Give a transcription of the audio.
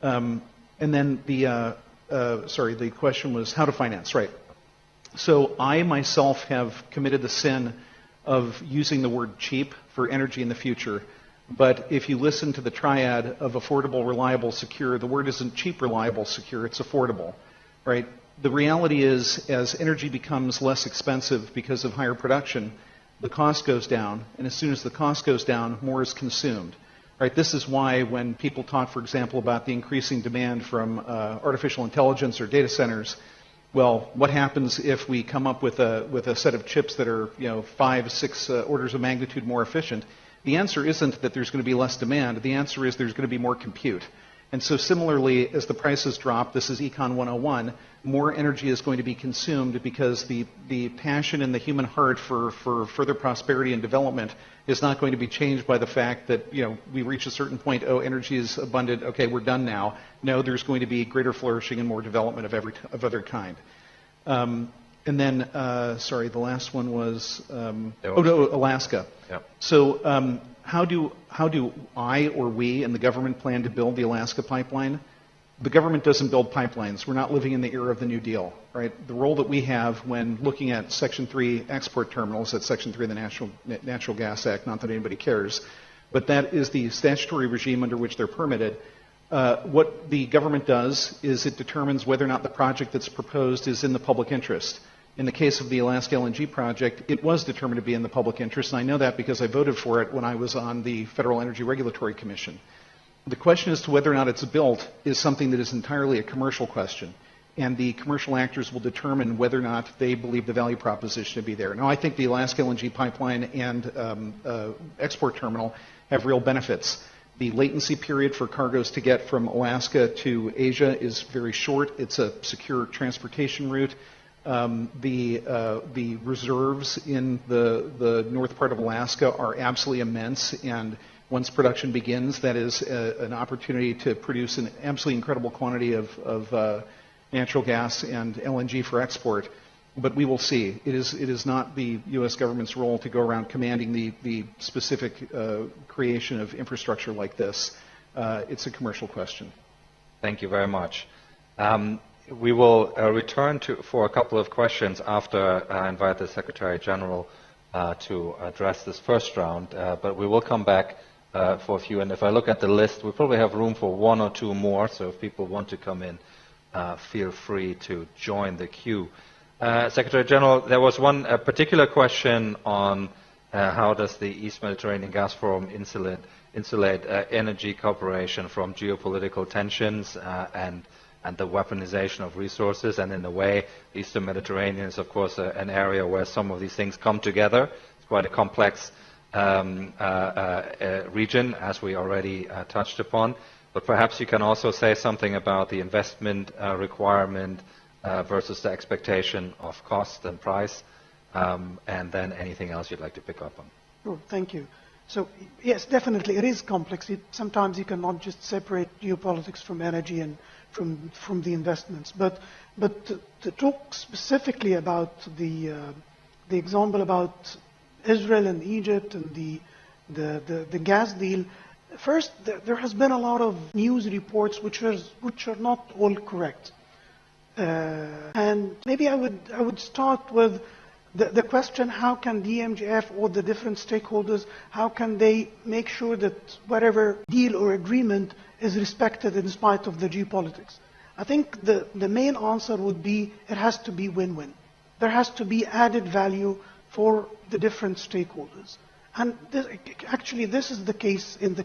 And then the question was how to finance, right? So I myself have committed the sin of using the word cheap for energy in the future. But if you listen to the triad of affordable, reliable, secure, the word isn't cheap, reliable, secure, it's affordable, right? The reality is, as energy becomes less expensive because of higher production, the cost goes down, and as soon as the cost goes down, more is consumed. Right? This is why when people talk, for example, about the increasing demand from artificial intelligence or data centers, well, what happens if we come up with a set of chips that are 5, 6 orders of magnitude more efficient? The answer isn't that there's going to be less demand. The answer is there's going to be more compute. And so similarly, as the prices drop, this is Econ 101, more energy is going to be consumed because the passion in the human heart for further prosperity and development is not going to be changed by the fact that we reach a certain point, energy is abundant, okay, we're done now. No, there's going to be greater flourishing and more development of other kind. And then, the last one was, Alaska. Yep. So how do I or we and the government plan to build the Alaska pipeline? The government doesn't build pipelines. We're not living in the era of the New Deal, right? The role that we have when looking at Section 3 export terminals, that's Section 3 of the Natural Gas Act, not that anybody cares, but that is the statutory regime under which they're permitted. What the government does is it determines whether or not the project that's proposed is in the public interest. In the case of the Alaska LNG project, it was determined to be in the public interest, and I know that because I voted for it when I was on the Federal Energy Regulatory Commission. The question as to whether or not it's built is something that is entirely a commercial question, and the commercial actors will determine whether or not they believe the value proposition to be there. Now, I think the Alaska LNG pipeline and export terminal have real benefits. The latency period for cargoes to get from Alaska to Asia is very short. It's a secure transportation route. The reserves in the north part of Alaska are absolutely immense, and once production begins, that is an opportunity to produce an absolutely incredible quantity of natural gas and LNG for export. But we will see. It is not the U.S. government's role to go around commanding the specific creation of infrastructure like this. It's a commercial question. Thank you very much. We will return for a couple of questions after I invite the Secretary General to address this first round, but we will come back for a few. And if I look at the list, we probably have room for 1 or 2 more, so if people want to come in, feel free to join the queue. Secretary General, there was one particular question on how does the East Mediterranean Gas Forum insulate energy cooperation from geopolitical tensions and the weaponization of resources, and in a way, the Eastern Mediterranean is, of course, an area where some of these things come together. It's quite a complex region, as we already touched upon. But perhaps you can also say something about the investment requirement versus the expectation of cost and price, and then anything else you'd like to pick up on. Sure, thank you. So, yes, definitely, it is complex. Sometimes you cannot just separate geopolitics from energy and from the investments. But to talk specifically about the example about Israel and Egypt and the gas deal, first, there has been a lot of news reports which are not all correct. And maybe I would start with the question, how can DMGF or the different stakeholders, how can they make sure that whatever deal or agreement is respected in spite of the geopolitics? I think the main answer would be it has to be win-win. There has to be added value for the different stakeholders. And this is the case in